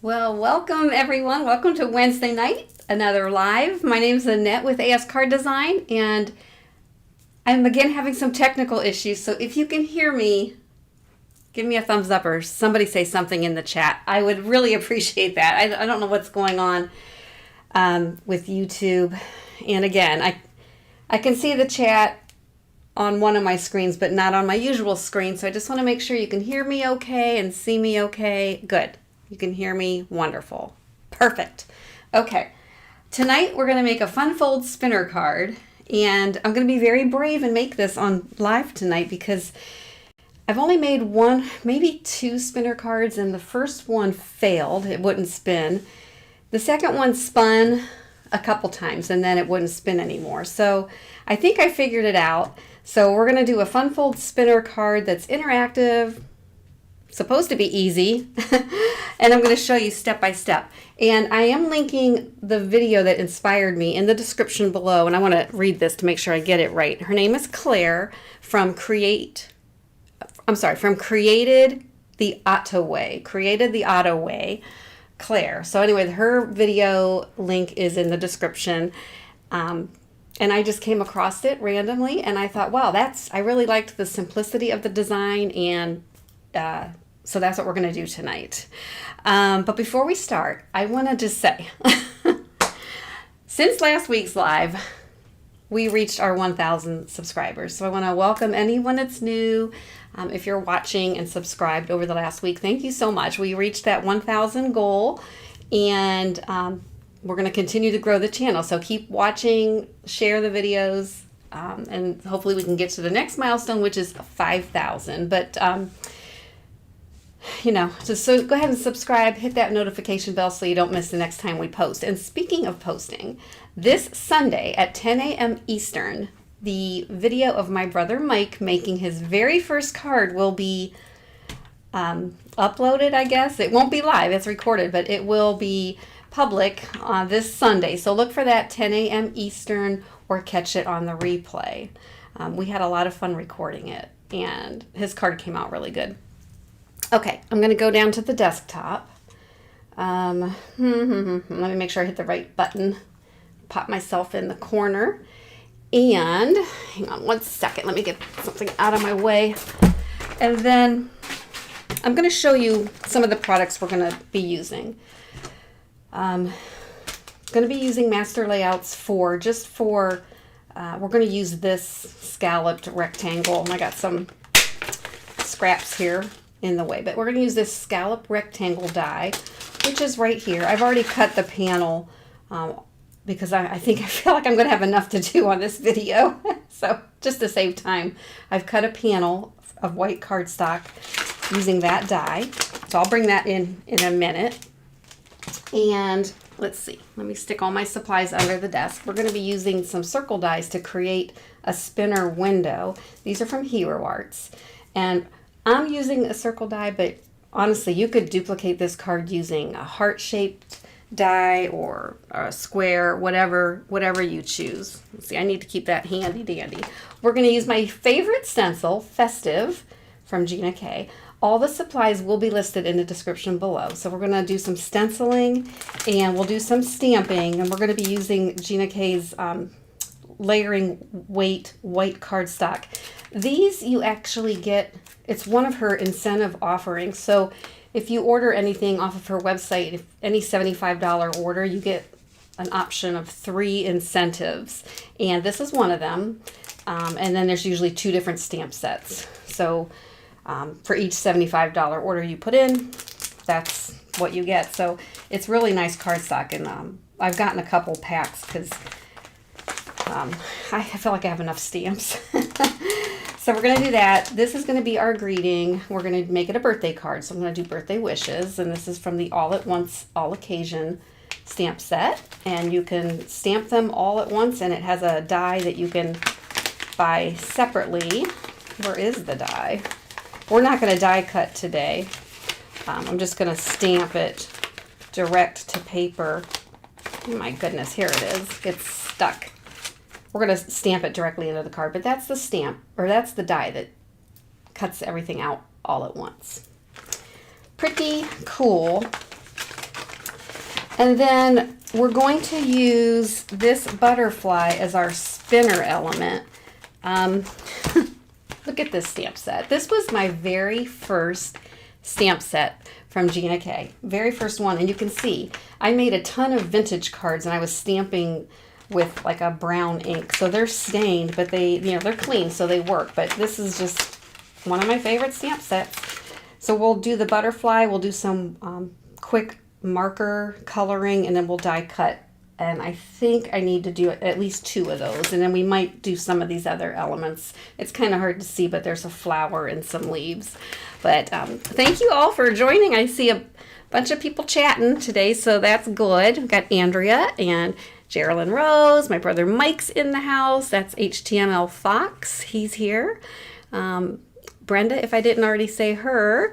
Well, welcome everyone. Welcome to Wednesday night, another live. My name is Annette with ASCardDesign, and I'm again having some technical issues. So if you can hear me, give me a thumbs up or somebody say something in the chat. I would really appreciate that. I don't know what's going on with YouTube. And again, I can see the chat on one of my screens, but not on my usual screen. So I just want to make sure you can hear me okay and see me okay. Good. You can hear me. Wonderful. Perfect. Okay. Tonight we're going to make a fun fold spinner card, and I'm going to be very brave and make this on live tonight because I've only made one, maybe two spinner cards, and the first one failed. It wouldn't spin. The second one spun a couple times and then it wouldn't spin anymore. So I think I figured it out. So we're going to do a fun fold spinner card that's interactive, supposed to be easy, and I'm going to show you step by step. And I am linking the video that inspired me in the description below, and I want to read this to make sure I get it right. Her name is Claire from Created the Otto Way, Claire. So anyway, her video link is in the description. And I just came across it randomly, and I thought, wow, I really liked the simplicity of the design, and so that's what we're going to do tonight. But before we start, I want to just say, since last week's live, we reached our 1,000 subscribers. So I want to welcome anyone that's new. If you're watching and subscribed over the last week, thank you so much. We reached that 1,000 goal, and we're going to continue to grow the channel. So keep watching, share the videos, and hopefully we can get to the next milestone, which is 5,000. But so go ahead and subscribe, hit that notification bell so you don't miss the next time we post. And speaking of posting, this Sunday at 10 a.m. Eastern, the video of my brother Mike making his very first card will be uploaded, I guess. It won't be live, it's recorded, but it will be public this Sunday. So look for that 10 a.m. Eastern or catch it on the replay. We had a lot of fun recording it, and his card came out really good. Okay, I'm going to go down to the desktop. Let me make sure I hit the right button. Pop myself in the corner. And hang on one second. Let me get something out of my way. And then I'm going to show you some of the products we're going to be using. I'm going to be using Master Layouts we're going to use this scalloped rectangle. I got some scraps here in the way, but we're going to use this scallop rectangle die, which is right here. I've already cut the panel because I feel like I'm going to have enough to do on this video. So just to save time, I've cut a panel of white cardstock using that die. So I'll bring that in a minute. And let's see, let me stick all my supplies under the desk. We're going to be using some circle dies to create a spinner window. These are from Hero Arts, and I'm using a circle die, but honestly, you could duplicate this card using a heart-shaped die or a square, whatever you choose. Let's see, I need to keep that handy dandy. We're going to use my favorite stencil, Festive, from Gina K. All the supplies will be listed in the description below. So we're going to do some stenciling, and we'll do some stamping, and we're going to be using Gina K's layering weight white cardstock. These you actually get, it's one of her incentive offerings. So if you order anything off of her website, if any $75 order, you get an option of 3 incentives. And this is one of them. And then there's usually 2 different stamp sets. So for each $75 order you put in, that's what you get. So it's really nice cardstock. And I've gotten a couple packs because I feel like I have enough stamps. So we're going to do that. This is going to be our greeting. We're going to make it a birthday card. So I'm going to do birthday wishes. And this is from the All at Once, All Occasion stamp set. And you can stamp them all at once. And it has a die that you can buy separately. Where is the die? We're not going to die cut today. I'm just going to stamp it direct to paper. Oh my goodness, here it is. It's stuck. We're going to stamp it directly into the card, but that's the stamp, or that's the die that cuts everything out all at once. Pretty cool. And then we're going to use this butterfly as our spinner element. Look at this stamp set. This was my very first stamp set from Gina K. Very first one. And you can see I made a ton of vintage cards and I was stamping with like a brown ink. So they're stained, but they're clean, so they work. But this is just one of my favorite stamp sets. So we'll do the butterfly, we'll do some quick marker coloring, and then we'll die cut. And I think I need to do at least 2 of those, and then we might do some of these other elements. It's kind of hard to see, but there's a flower and some leaves. But thank you all for joining. I see a bunch of people chatting today, so that's good. We've got Andrea and Geraldine Rose. My brother Mike's in the house. That's HTML Fox. He's here. Brenda, if I didn't already say her.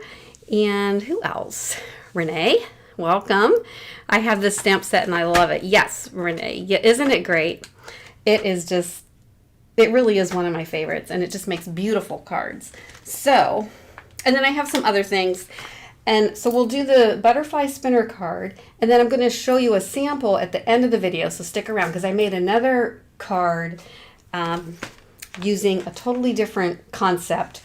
And who else? Renee. Welcome. I have this stamp set and I love it. Yes, Renee. Yeah, isn't it great? It is just, it really is one of my favorites, and it just makes beautiful cards. So, and then I have some other things. And so we'll do the butterfly spinner card, and then I'm going to show you a sample at the end of the video, so stick around because I made another card using a totally different concept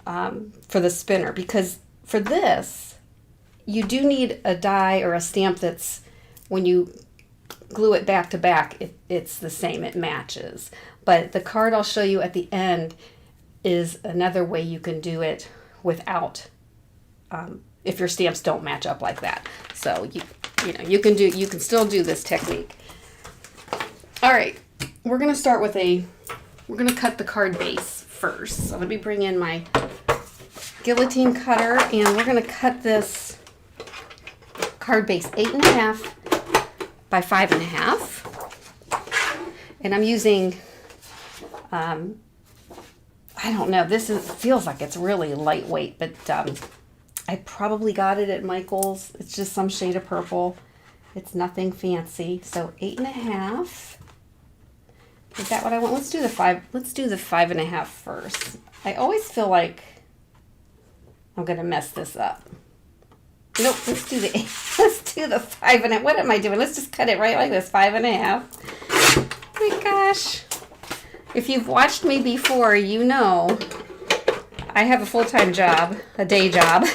for the spinner, because for this, you do need a die or a stamp that's, when you glue it back to back, it's the same, it matches. But the card I'll show you at the end is another way you can do it without, if your stamps don't match up like that. So you can still do this technique. All right, we're gonna start with we're gonna cut the card base first. So let me bring in my guillotine cutter, and we're gonna cut this card base 8.5 by 5.5, and I'm using I don't know, feels like it's really lightweight, but I probably got it at Michael's. It's just some shade of purple. It's nothing fancy. So 8.5. Is that what I want? Let's do the 5. Let's do the 5.5 first. I always feel like I'm gonna mess this up. Nope, let's do the 8. Let's do the 5.5. What am I doing? Let's just cut it right like this. 5.5. Oh my gosh. If you've watched me before, you know I have a full-time job, a day job.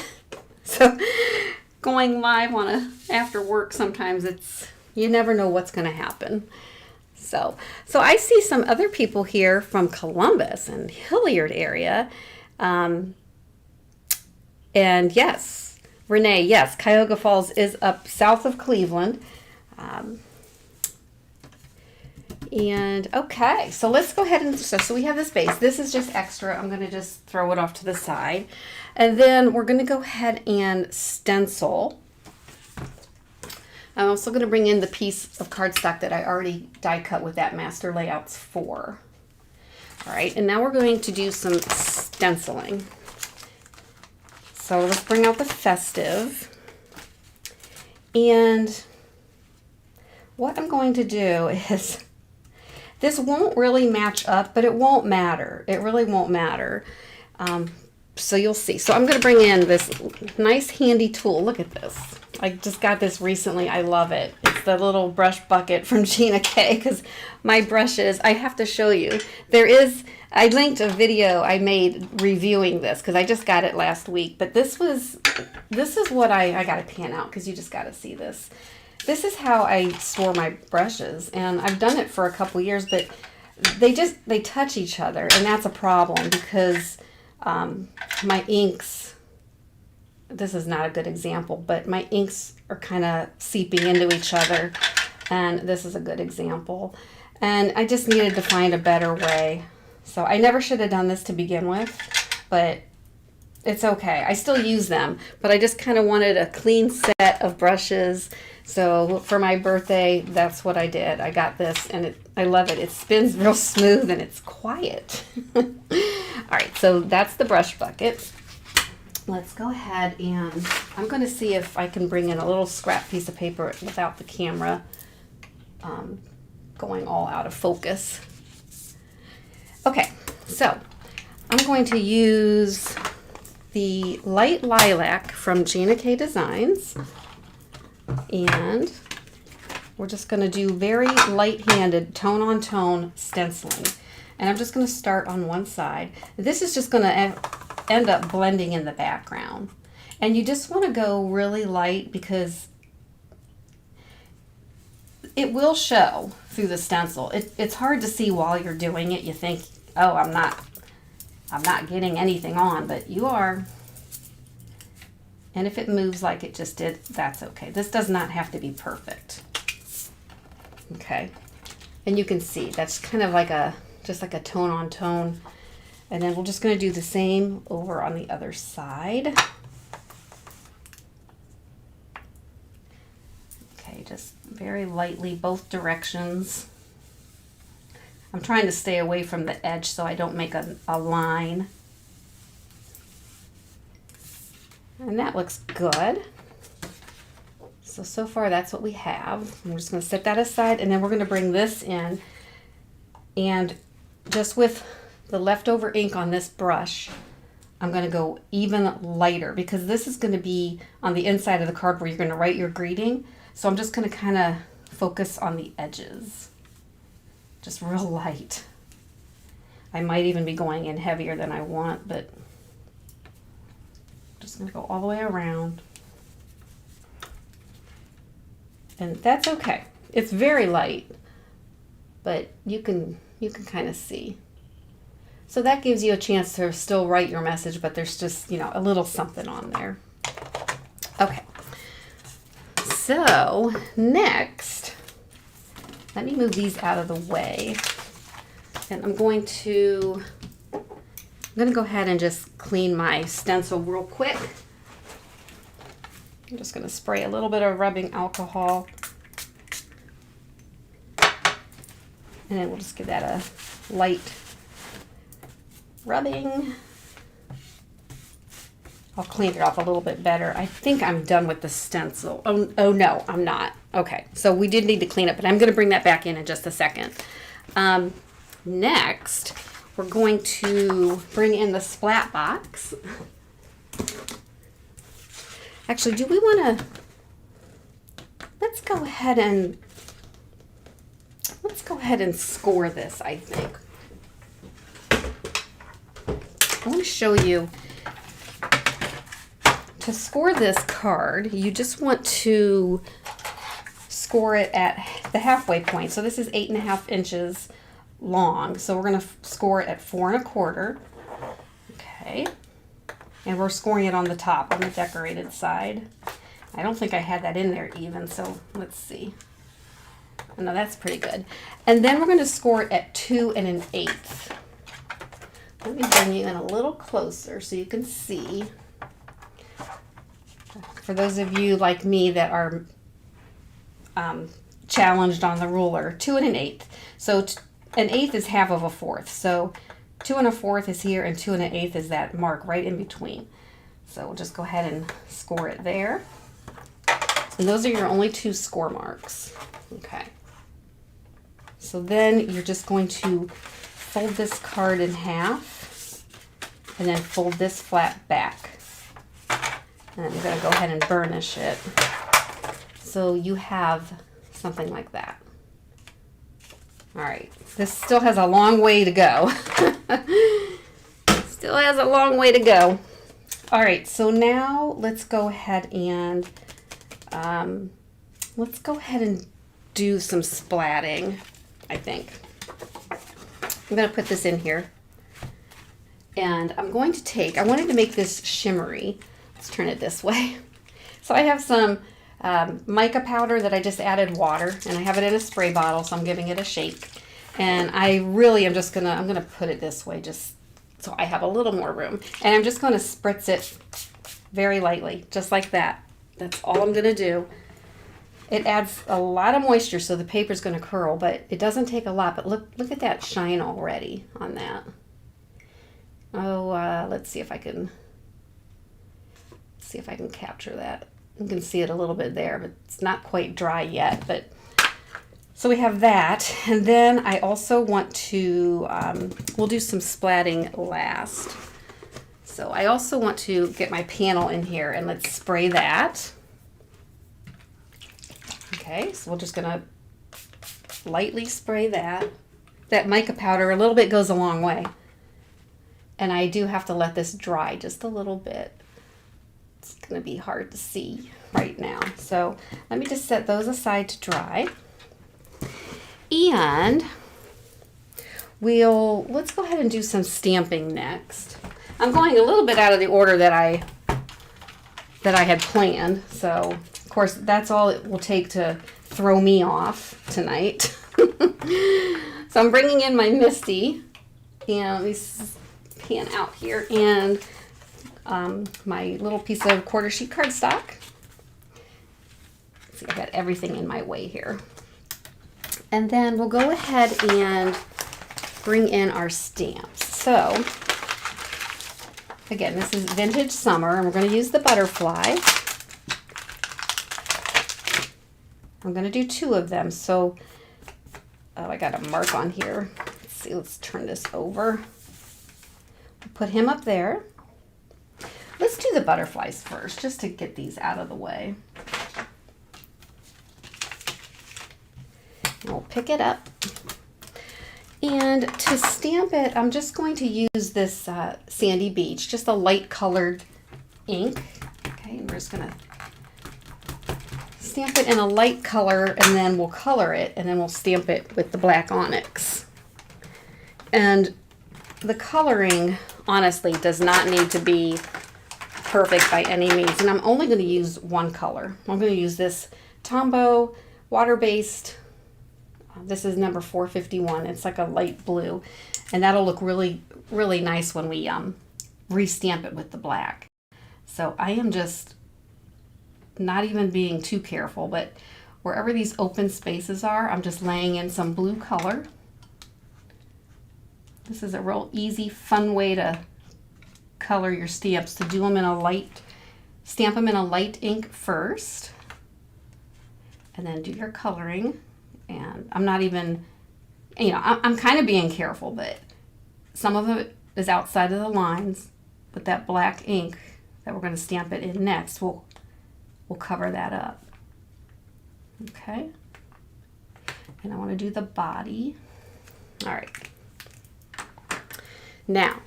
So going live after work, sometimes you never know what's going to happen. So I see some other people here from Columbus and Hilliard area. And yes, Renee, yes, Cuyahoga Falls is up south of Cleveland. And okay, so let's go ahead and, so we have this base. This is just extra. I'm going to just throw it off to the side. And then we're going to go ahead and stencil. I'm also going to bring in the piece of cardstock that I already die cut with that Master Layouts 4. All right, and now we're going to do some stenciling. So let's bring out the Festive. And what I'm going to do is, this won't really match up, but it won't matter. It really won't matter. So you'll see. So I'm going to bring in this nice handy tool. Look at this. I just got this recently. I love it. It's the little brush bucket from Gina K, because my brushes, I have to show you. I linked a video I made reviewing this because I just got it last week. But this is what I got to pan out because you just got to see this. This is how I store my brushes, and I've done it for a couple years, but they touch each other, and that's a problem because my inks, this is not a good example, but my inks are kind of seeping into each other, and this is a good example. And I just needed to find a better way. So I never should have done this to begin with, but it's okay. I still use them, but I just kind of wanted a clean set of brushes. So for my birthday, that's what I did. I got this, and I love it. It spins real smooth, and it's quiet. All right, so that's the brush bucket. Let's go ahead, and I'm going to see if I can bring in a little scrap piece of paper without the camera going all out of focus. Okay, so I'm going to use the Light Lilac from Gina K Designs, and we're just going to do very light-handed tone on tone stenciling. And I'm just going to start on one side. This is just going to end up blending in the background. And you just want to go really light because it will show through the stencil. It's hard to see while you're doing it. You think, oh, I'm not getting anything on, but you are. And if it moves like it just did, that's okay. This does not have to be perfect. Okay. And you can see that's kind of like just like a tone on tone. And then we're just going to do the same over on the other side. Okay, just very lightly both directions. I'm trying to stay away from the edge so I don't make a line. And that looks good. So far that's what we have. I'm just going to set that aside, and then we're going to bring this in, and just with the leftover ink on this brush, I'm going to go even lighter because this is going to be on the inside of the card where you're going to write your greeting. So I'm just going to kind of focus on the edges. Just real light. I might even be going in heavier than I want, but I'm just going to go all the way around. And that's okay. It's very light, but you can kind of see. So that gives you a chance to still write your message, but there's just, you know, a little something on there. Okay. So next, let me move these out of the way. And I'm going to go ahead and just clean my stencil real quick. I'm just going to spray a little bit of rubbing alcohol. And then we'll just give that a light rubbing. I'll clean it off a little bit better. I think I'm done with the stencil. Oh no, I'm not. Okay, so we did need to clean it, but I'm going to bring that back in just a second. Next, we're going to bring in the splat box. Actually, do we want to, let's go ahead and score this, I think. I want to show you, to score this card, you just want to score it at the halfway point. So this is 8.5 inches long. So we're going to score it at 4 1/4. Okay. And we're scoring it on the top, on the decorated side. I don't think I had that in there even, so let's see. No, that's pretty good. And then we're going to score it at 2 1/8. Let me bring you in a little closer so you can see. For those of you like me that are challenged on the ruler, 2 1/8. So 1/8 is half of a fourth. So 2 1/4 is here, and 2 1/8 is that mark right in between. So we'll just go ahead and score it there. And those are your only 2 score marks. Okay. So then you're just going to fold this card in half and then fold this flat back. And I'm going to go ahead and burnish it. So you have something like that. All right, this still has a long way to go. Still has a long way to go. All right, so now let's go ahead and do some splatting, I think. I'm going to put this in here. And I'm going to take, I wanted to make this shimmery. Let's turn it this way. So I have some mica powder that I just added water, and I have it in a spray bottle, so I'm giving it a shake. And I really am just gonna, I'm gonna put it this way just so I have a little more room. And I'm just gonna spritz it very lightly, just like that. That's all I'm gonna do. It adds a lot of moisture, so the paper's gonna curl, but it doesn't take a lot. But look at that shine already on that. Oh, let's see if I can capture that. You can see it a little bit there, but it's not quite dry yet. But so we have that, and then I also want to, we'll do some splatting last. So I also want to get my panel in here, and let's spray that. Okay, so we're just gonna lightly spray that. That mica powder, a little bit goes a long way. And I do have to let this dry just a little bit. It's gonna be hard to see right now. So let me just set those aside to dry. And let's go ahead and do some stamping next. I'm going a little bit out of the order that I had planned. So of course that's all it will take to throw me off tonight. So I'm bringing in my Misti, and let me pan out here, and my little piece of quarter sheet cardstock. See, I got everything in my way here. And then we'll go ahead and bring in our stamps. So again, this is Vintage Summer, and we're going to use the butterfly. I'm going to do 2 of them. So I got a mark on here. Let's see, let's turn this over. Put him up there. Let's do the butterflies first, just to get these out of the way. We'll pick it up. And to stamp it, I'm just going to use this Sandy Beach, just a light colored ink. Okay, and we're just gonna stamp it in a light color, and then we'll color it, and then we'll stamp it with the black onyx. And the coloring, honestly, does not need to be perfect by any means. And I'm only going to use one color. I'm going to use this Tombow water-based. This is number 451. It's like a light blue. And that'll look really, really nice when we re-stamp it with the black. So I am just not even being too careful, but wherever these open spaces are, I'm just laying in some blue color. This is a real easy, fun way to color your stamps, to do them in a light, stamp them in a light ink first, and then do your coloring. And I'm not even, you know, I'm kind of being careful, but some of it is outside of the lines, but that black ink that we're going to stamp it in next will cover that up. Okay. And I want to do the body. All right. Now,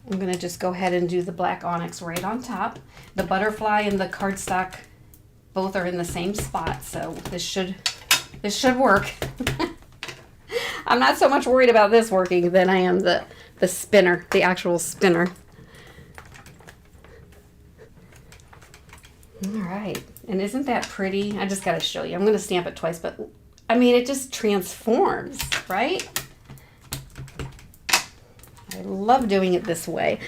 I'm going to just go ahead and do the black onyx right on top. The butterfly and the cardstock both are in the same spot, so this should work. I'm not so much worried about this working than I am the spinner, the actual spinner. All right, and isn't that pretty? I just got to show you. I'm going to stamp it twice, but I mean, it just transforms, right? I love doing it this way.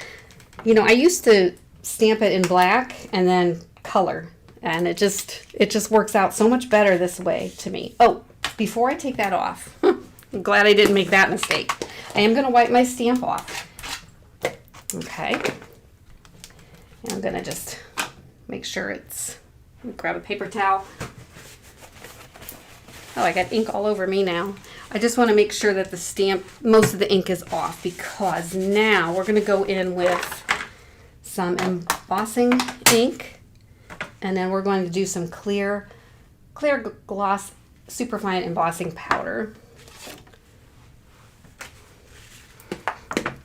You know, I used to stamp it in black and then color, and it just works out so much better this way to me. Oh, before I take that off, I'm glad I didn't make that mistake. I am going to wipe my stamp off. Okay. And I'm going to just make sure it's, grab a paper towel. Oh, I got ink all over me now. I just want to make sure that the stamp, most of the ink is off, because now we're going to go in with some embossing ink, and then we're going to do some clear gloss superfine embossing powder.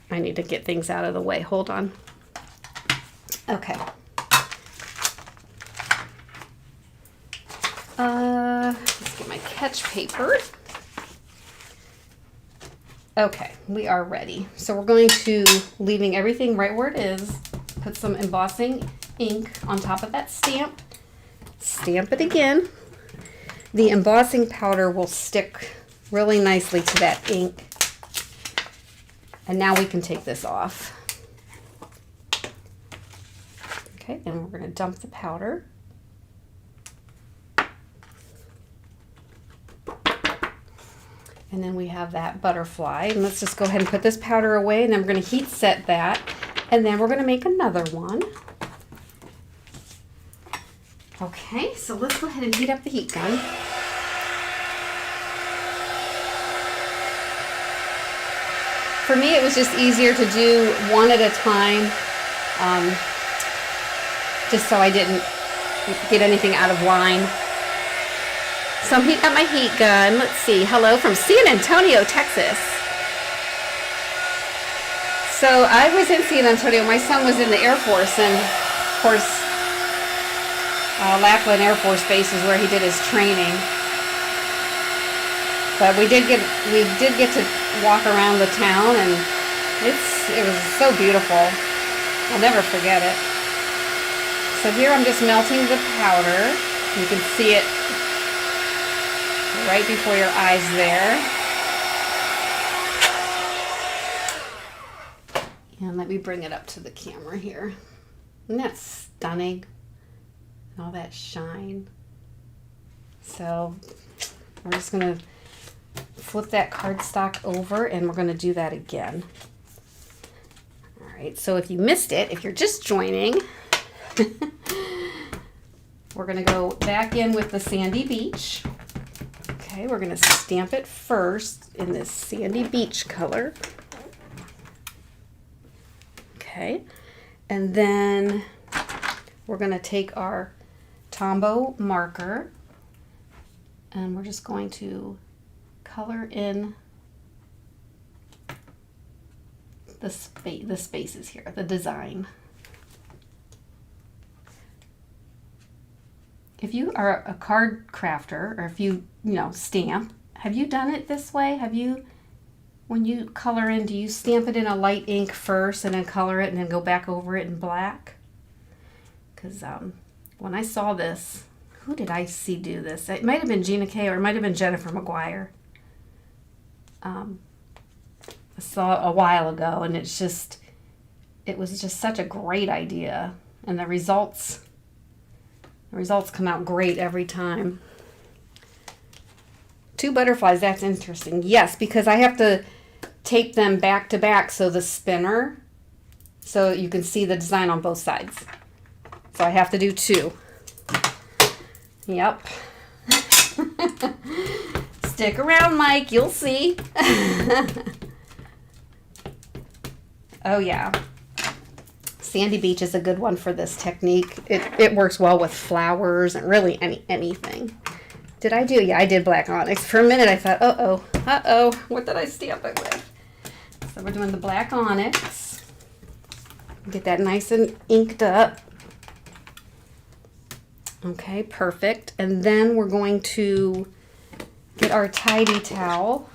I need to get things out of the way. Hold on. Okay. Let's get my catch paper. Okay, we are ready. So we're going to, leaving everything right where it is, put some embossing ink on top of that stamp. Stamp it again. The embossing powder will stick really nicely to that ink. And now we can take this off. Okay, and we're going to dump the powder. And then we have that butterfly. And let's just go ahead and put this powder away, and then we're going to heat set that. And then we're going to make another one. Okay, so let's go ahead and heat up the heat gun. For me, it was just easier to do one at a time, just so I didn't get anything out of line. So I'm heating up my heat gun. Let's see. Hello from San Antonio, Texas. So I was in San Antonio. My son was in the Air Force, and of course, Lackland Air Force Base is where he did his training. But we did get to walk around the town, and it was so beautiful. I'll never forget it. So here I'm just melting the powder. You can see it right before your eyes there. And let me bring it up to the camera here. Isn't that stunning? And all that shine. So we're just going to flip that cardstock over, and we're going to do that again. All right, so if you missed it, if you're just joining, we're going to go back in with the Sandy Beach. Okay, we're going to stamp it first in this Sandy Beach color. Okay, and then we're going to take our Tombow marker, and we're just going to color in the spaces here, the design. If you are a card crafter, or if you stamp, have you done it this way? Have you, when you color in, do you stamp it in a light ink first and then color it and then go back over it in black? Because when I saw this, who did I see do this? It might have been Gina K, or it might have been Jennifer McGuire. I saw it a while ago, and it was just such a great idea, and the results come out great every time. 2 butterflies, that's interesting. Yes, because I have to tape them back to back, so the spinner, so you can see the design on both sides. So I have to do 2. Yep. Stick around, Mike, you'll see. Oh yeah. Sandy Beach is a good one for this technique. It works well with flowers and really anything. Did I do? Yeah, I did black onyx. For a minute I thought, uh-oh, what did I stamp it with? So we're doing the black onyx. Get that nice and inked up. Okay, perfect. And then we're going to get our tidy towel.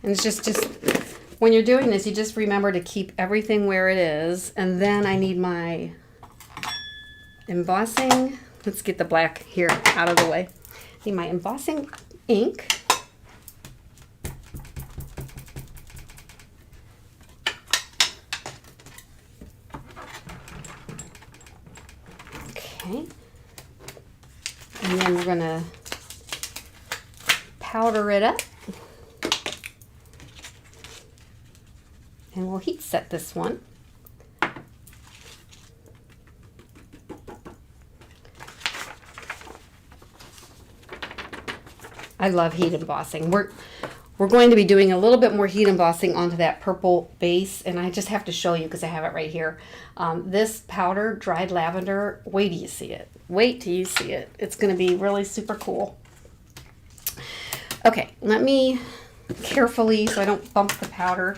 And it's just when you're doing this, you just remember to keep everything where it is. And then I need my embossing. Let's get the black here out of the way. I need my embossing ink. Okay. And then we're going to powder it up. And we'll heat set this one. I love heat embossing. We're going to be doing a little bit more heat embossing onto that purple base, and I just have to show you because I have it right here. This powder, dried lavender, wait till you see it. Wait till you see it. It's going to be really super cool. Okay, let me carefully, so I don't bump the powder,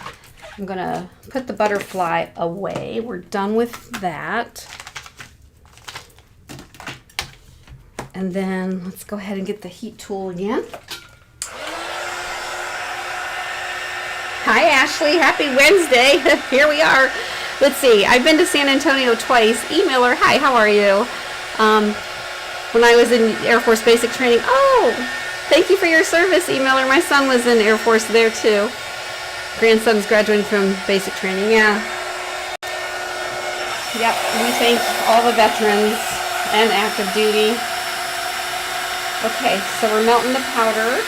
I'm going to put the butterfly away. We're done with that. And then let's go ahead and get the heat tool again. Hi, Ashley. Happy Wednesday. Here we are. Let's see. I've been to San Antonio twice. Email her. Hi, how are you? When I was in Air Force basic training. Oh, thank you for your service, emailer. My son was in Air Force there too. Grandson's graduating from basic training. Yeah. Yep. We thank all the veterans and active duty. Okay, so we're melting the powder.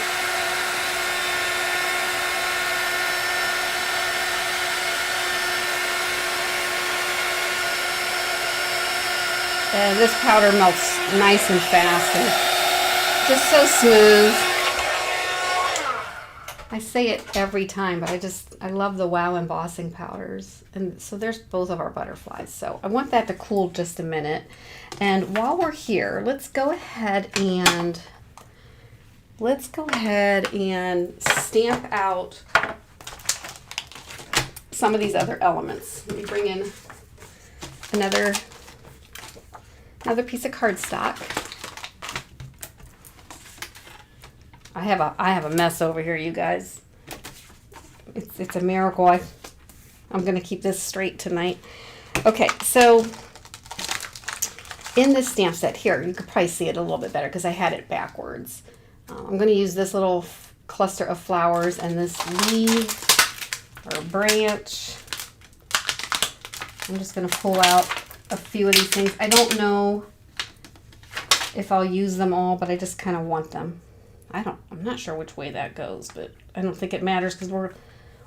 And this powder melts nice and fast and just so smooth. I say it every time, but I love the Wow embossing powders. And so there's both of our butterflies. So I want that to cool just a minute. And while we're here, let's go ahead and stamp out some of these other elements. Let me bring in another piece of cardstock. I have a mess over here, you guys. It's a miracle. I'm gonna keep this straight tonight. Okay, so in this stamp set here, you could probably see it a little bit better because I had it backwards. I'm gonna use this little cluster of flowers and this leaf or branch. I'm just gonna pull out a few of these things. I don't know if I'll use them all, but I just kind of want them. I'm not sure which way that goes, but I don't think it matters because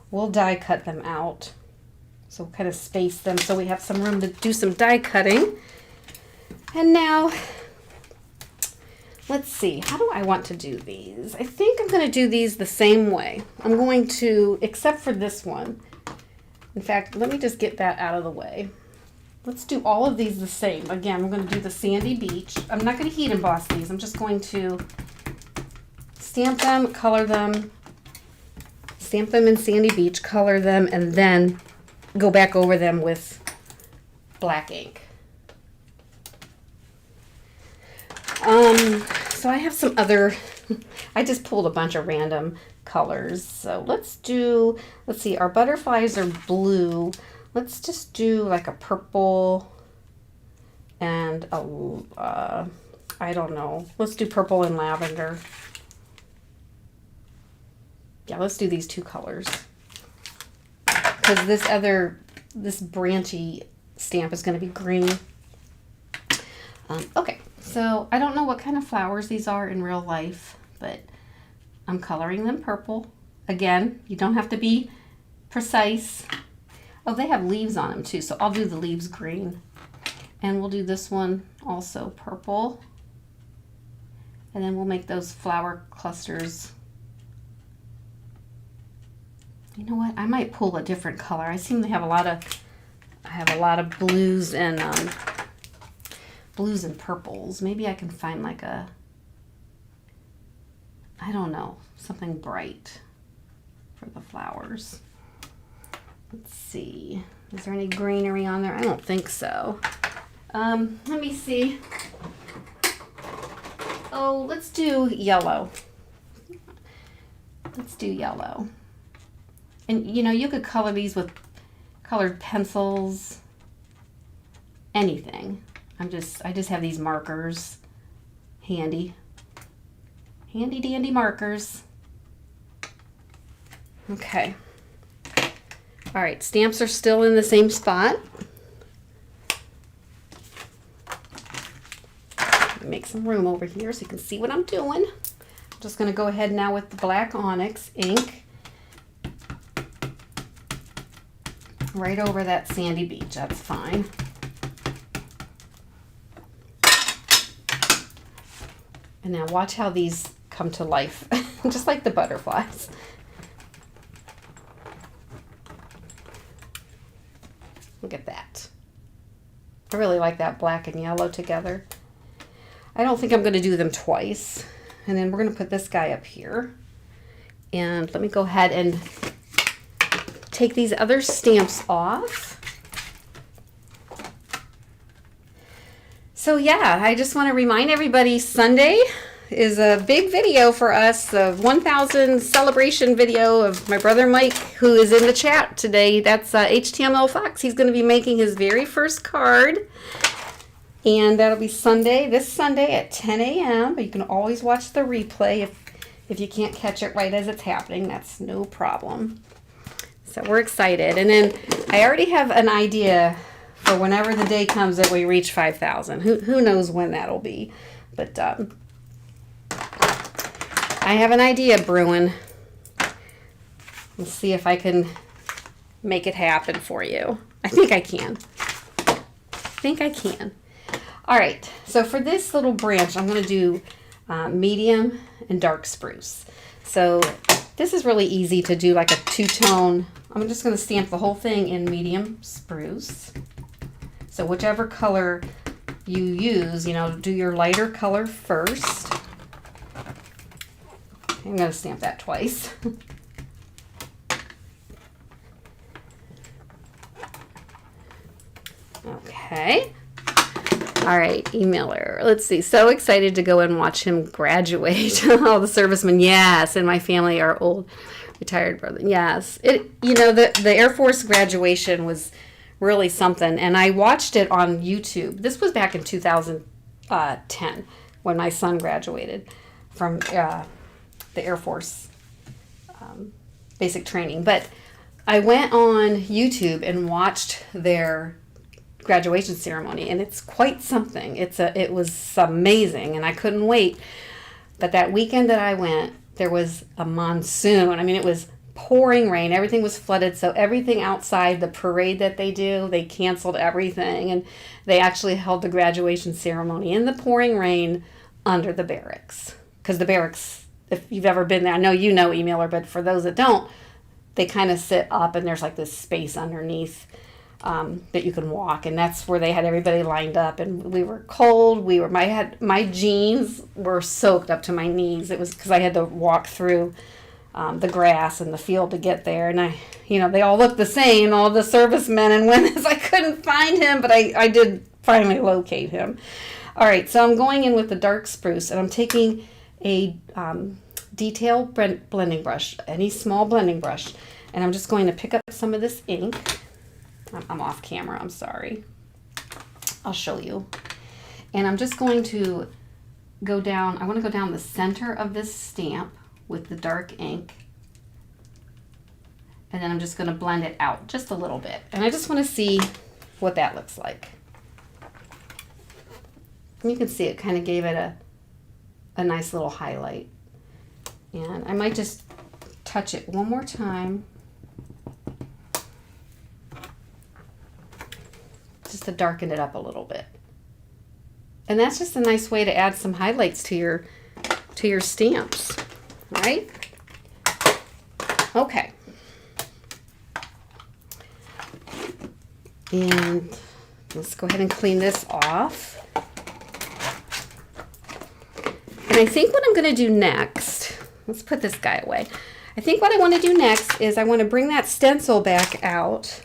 we'll die cut them out. So we'll kind of space them so we have some room to do some die cutting. And now, let's see, how do I want to do these? I think I'm going to do these the same way. I'm going to, except for this one. In fact, let me just get that out of the way. Let's do all of these the same. Again, I'm going to do the sandy beach. I'm not going to heat emboss these. I'm just going to stamp them, color them, stamp them in sandy beach, color them, and then go back over them with black ink. So I have some other, I just pulled a bunch of random colors. So let's see, our butterflies are blue. Let's just do like a purple and I don't know. Let's do purple and lavender. Yeah, let's do these two colors. Because this branchy stamp is going to be green. Okay, so I don't know what kind of flowers these are in real life, but I'm coloring them purple. Again, you don't have to be precise. Oh, they have leaves on them too, so I'll do the leaves green. And we'll do this one also purple. And then we'll make those flower clusters. You know what? I might pull a different color. I seem to have a lot of blues and purples. Maybe I can find like I don't know, something bright for the flowers. Let's see. Is there any greenery on there? I don't think so. Let me see. Oh, let's do yellow. Let's do yellow. And you know, you could color these with colored pencils, anything. I just have these markers handy. Handy dandy markers. Okay. All right, stamps are still in the same spot. Make some room over here so you can see what I'm doing. I'm just going to go ahead now with the black onyx ink right over that sandy beach. That's fine. And now watch how these come to life, just like the butterflies. Look at that. I really like that black and yellow together. I don't think I'm going to do them twice. And then we're going to put this guy up here. And let me go ahead and take these other stamps off. So yeah, I just want to remind everybody, Sunday is a big video for us, the 1000 celebration video of my brother Mike, who is in the chat today. That's HTML Fox. He's going to be making his very first card. And that'll be Sunday, this Sunday at 10 a.m. But you can always watch the replay if you can't catch it right as it's happening. That's no problem. So we're excited. And then I already have an idea for whenever the day comes that we reach 5,000. Who knows when that'll be. But I have an idea brewing. Let's see if I can make it happen for you. I think I can. All right, so for this little branch, I'm going to do medium and dark spruce. So This is really easy to do, like a two-tone. I'm just going to stamp the whole thing in medium spruce. So whichever color you use, you know, do your lighter color first. I'm going to stamp that twice. Okay. All right, emailer. Let's see. So excited to go and watch him graduate. All the servicemen, yes, and my family are old retired brother. Yes. You know, the Air Force graduation was really something, and I watched it on YouTube. This was back in 2010 when my son graduated from the Air Force basic training. But I went on YouTube and watched their graduation ceremony, and it's quite something. It was amazing, and I couldn't wait. But that weekend that I went, there was a monsoon. I mean, it was pouring rain. Everything was flooded, so everything outside the parade that they do, they canceled everything, and they actually held the graduation ceremony in the pouring rain under the barracks. Because the barracks, if you've ever been there, I know you know, emailer, but for those that don't, they kind of sit up, and there's like this space underneath that you can walk, and that's where they had everybody lined up. And we were cold. My jeans were soaked up to my knees. It was because I had to walk through the grass and the field to get there. And they all looked the same, all the servicemen and women. I couldn't find him, but I did finally locate him. All right, so I'm going in with the dark spruce, and I'm taking a detail blending brush, any small blending brush, and I'm just going to pick up some of this ink. I'm off camera, I'm sorry. I'll show you. And I'm just going to go down, I want to go down the center of this stamp with the dark ink. And then I'm just going to blend it out just a little bit. And I just want to see what that looks like. And you can see it kind of gave it a nice little highlight. And I might just touch it one more time, just to darken it up a little bit. And that's just a nice way to add some highlights to your stamps, right? Okay. And let's go ahead and clean this off. And I think what I'm going to do next, let's put this guy away. I think what I want to do next is I want to bring that stencil back out.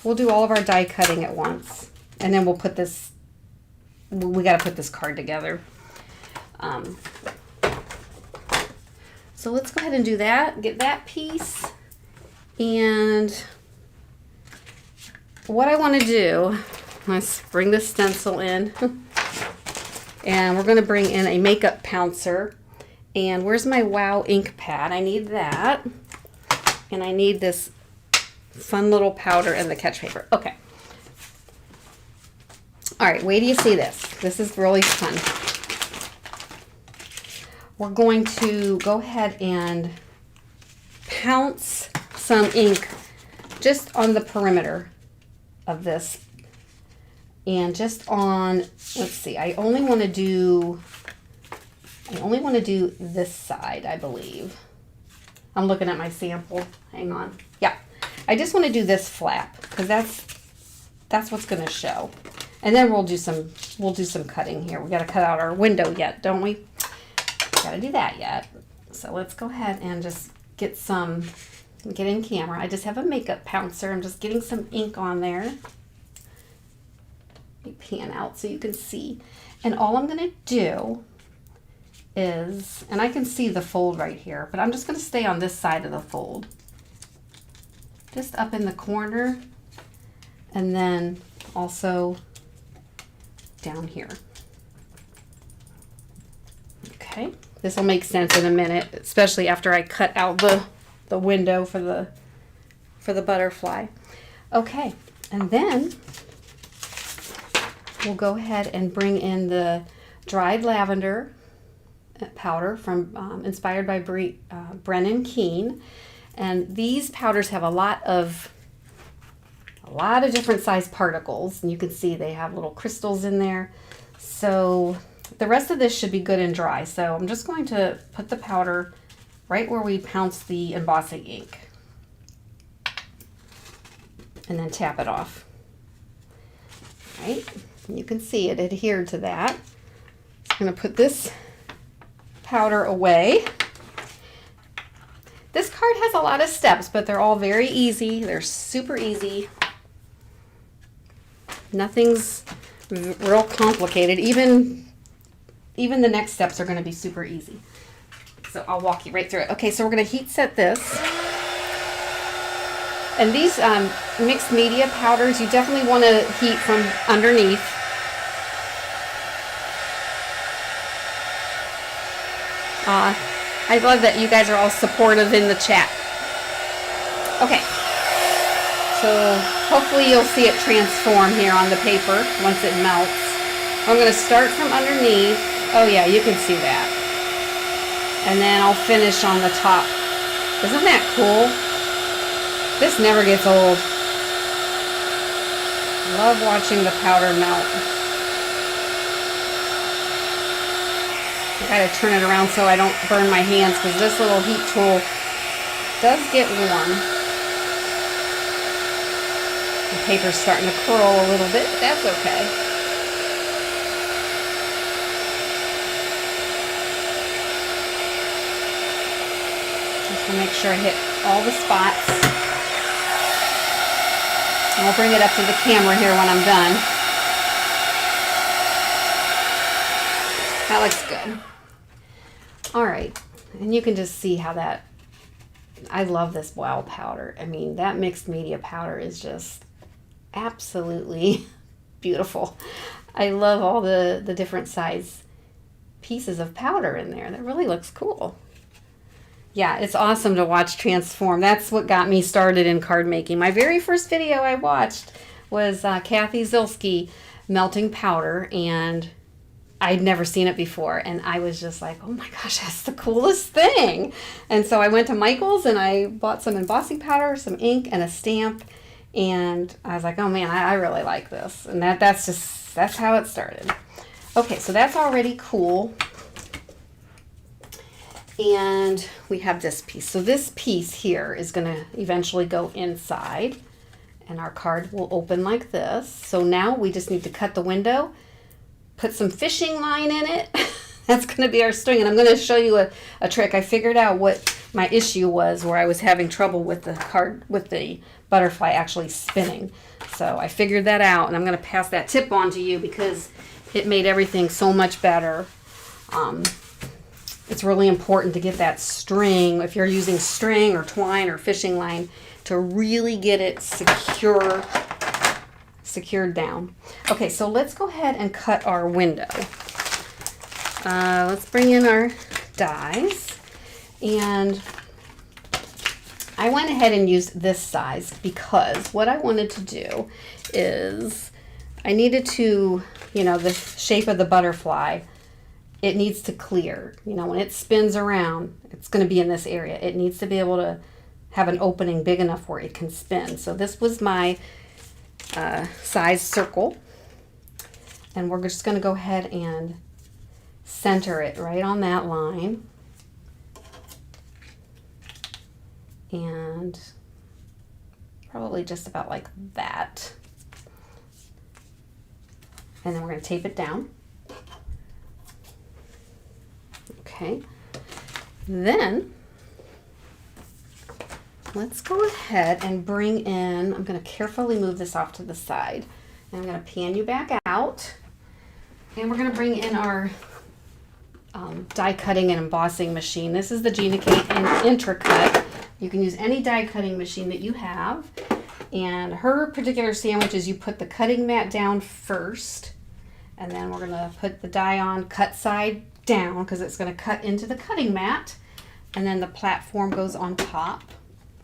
We'll do all of our die cutting at once, and then we'll put this, we got to put this card together. So let's go ahead and do that, get that piece. And what I want to do, let's bring the stencil in. And we're going to bring in a makeup pouncer. And where's my Wow ink pad? I need that. And I need this fun little powder and the catch paper. Okay. All right, wait till you see this. This is really fun. We're going to go ahead and pounce some ink just on the perimeter of this. And just on, let's see, I only want to do this side, I believe. I'm looking at my sample. Hang on. Yeah. I just want to do this flap because that's what's going to show. And then we'll do some cutting here. We got to cut out our window yet, don't we? Got to do that yet. So let's go ahead and just get in camera. I just have a makeup pouncer. I'm just getting some ink on there. Let me pan out so you can see. And all I'm going to do is, and I can see the fold right here, but I'm just going to stay on this side of the fold. Just up in the corner, and then also down here. Okay, this will make sense in a minute, especially after I cut out the window for the butterfly. Okay, and then we'll go ahead and bring in the dried lavender powder from inspired by Brennan Keene. And these powders have a lot of different size particles, and you can see they have little crystals in there. So the rest of this should be good and dry. So I'm just going to put the powder right where we pounce the embossing ink. And then tap it off. Right? You can see it adhered to that. I'm going to put this powder away. This card has a lot of steps, but they're all very easy. They're super easy. Nothing's real complicated. Even the next steps are going to be super easy. So I'll walk you right through it. Okay, so we're going to heat set this. And these mixed media powders, you definitely want to heat from underneath. I love that you guys are all supportive in the chat. Okay, so hopefully you'll see it transform here on the paper once it melts. I'm going to start from underneath. Oh yeah, you can see that. And then I'll finish on the top. Isn't that cool? This never gets old. Love watching the powder melt. I gotta turn it around so I don't burn my hands because this little heat tool does get warm. The paper's starting to curl a little bit, but that's okay. Just to make sure I hit all the spots. And I'll bring it up to the camera here when I'm done. That looks good. All right, and you can just see how that, I love this wow powder. I mean, that mixed media powder is just absolutely beautiful. I love all the different size pieces of powder in there. That really looks cool. Yeah, it's awesome to watch transform. That's what got me started in card making. My very first video I watched was Kathy Zilski melting powder, and I'd never seen it before, and I was just like, oh my gosh, that's the coolest thing. And so I went to Michael's and I bought some embossing powder, some ink, and a stamp, and I was like, oh man, I really like this. And that's how it started. Okay, so that's already cool. And we have this piece. So this piece here is going to eventually go inside, and our card will open like this. So now we just need to cut the window, put some fishing line in it. That's going to be our string. And I'm going to show you a trick. I figured out what my issue was where I was having trouble with the card, with the butterfly actually spinning. So I figured that out, and I'm going to pass that tip on to you because it made everything so much better. It's really important to get that string, if you're using string or twine or fishing line, to really get it secured down. Okay, so let's go ahead and cut our window. Let's bring in our dies, and I went ahead and used this size because what I wanted to do is I needed to, the shape of the butterfly, it needs to clear. When it spins around, it's going to be in this area. It needs to be able to have an opening big enough where it can spin. So this was my size circle, and we're just going to go ahead and center it right on that line, and probably just about like that, and then we're going to tape it down. Okay, then let's go ahead and bring in, I'm going to carefully move this off to the side, and I'm going to pan you back out, and we're going to bring in our die cutting and embossing machine. This is the Gina K Intracut. You can use any die cutting machine that you have, and her particular sandwich is you put the cutting mat down first, and then we're going to put the die on, cut side down because it's going to cut into the cutting mat, and then the platform goes on top,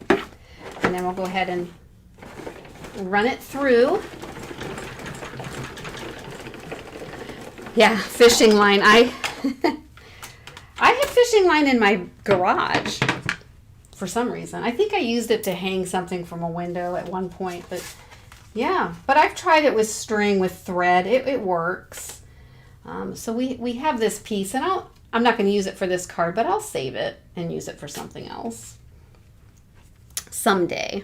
and then we'll go ahead and run it through. Yeah, fishing line. I had fishing line in my garage for some reason. I think I used it to hang something from a window at one point, but yeah, but I've tried it with string, with thread. It works. So we have this piece, and I'm not going to use it for this card, but I'll save it and use it for something else. Someday.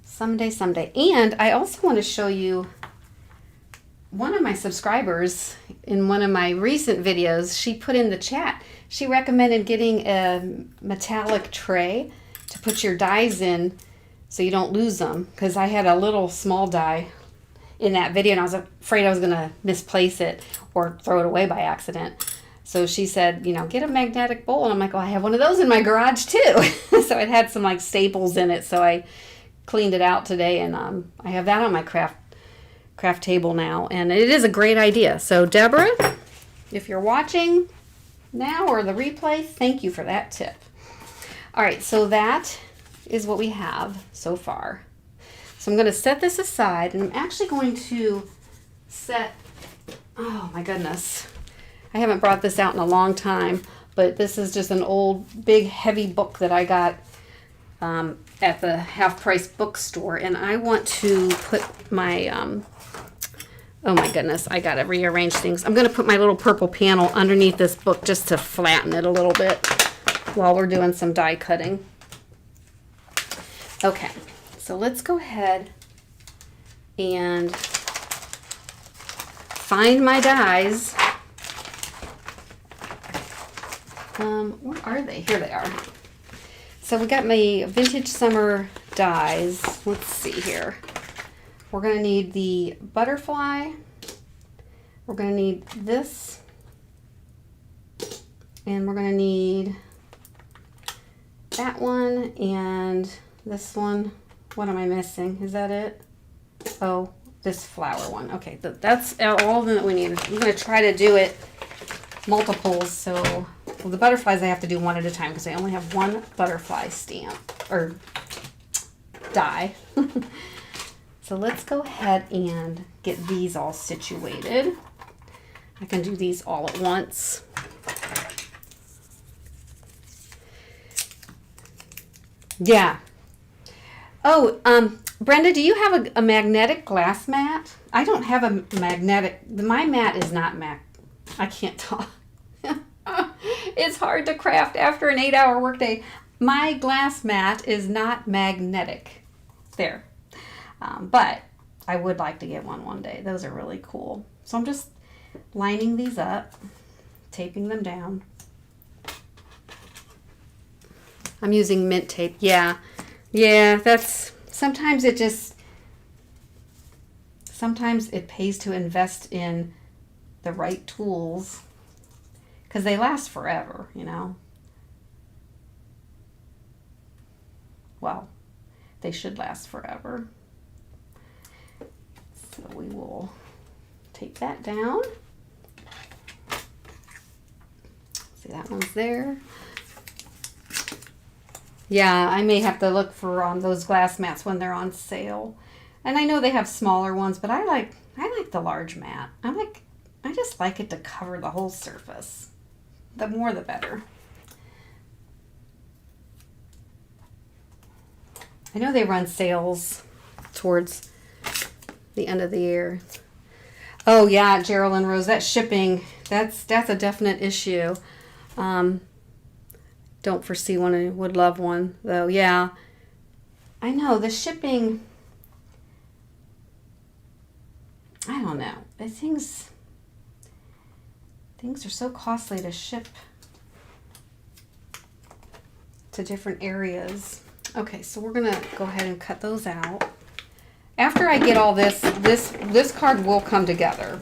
Someday. And I also want to show you one of my subscribers in one of my recent videos. She put in the chat, she recommended getting a metallic tray to put your dies in so you don't lose them, because I had a little small die in that video and I was afraid I was going to misplace it or throw it away by accident. So she said, you know, get a magnetic bowl. And I'm like, oh, I have one of those in my garage too. So it had some like staples in it. So I cleaned it out today, and I have that on my craft table now. And it is a great idea. So Deborah, if you're watching now or the replay, thank you for that tip. All right, so that is what we have so far. So I'm going to set this aside, and I'm actually going to set, oh my goodness, I haven't brought this out in a long time, but this is just an old big heavy book that I got at the half-price bookstore, and I want to put my oh my goodness, I gotta rearrange things. I'm gonna put my little purple panel underneath this book just to flatten it a little bit while we're doing some die cutting. Okay, so let's go ahead and find my dies. Where are they? Here they are. So we got my vintage summer dies. Let's see here. We're going to need the butterfly. We're going to need this. And we're going to need that one and this one. What am I missing? Is that it? Oh, this flower one. Okay, that's all of them that we need. I'm going to try to do it multiples. So well, the butterflies I have to do one at a time because I only have one butterfly stamp or die. So let's go ahead and get these all situated. I can do these all at once. Yeah. Oh, Brenda, do you have a magnetic glass mat? I don't have a magnetic. My mat is not I can't talk. It's hard to craft after an 8-hour workday. My glass mat is not magnetic. There. But I would like to get one day. Those are really cool. So I'm just lining these up, taping them down. I'm using mint tape. Yeah, that's, sometimes it pays to invest in the right tools because they last forever, you know. Well, they should last forever. So we will take that down. See, that one's there. Yeah, I may have to look for those glass mats when they're on sale. And I know they have smaller ones, but I like the large mat. I just like it to cover the whole surface. The more the better. I know they run sales towards the end of the year. Oh yeah, Geraldine Rose, that shipping, that's a definite issue. Don't foresee one and would love one though. Yeah, I know the shipping. I don't know. Things are so costly to ship to different areas. Okay, so we're gonna go ahead and cut those out. After I get all this card will come together.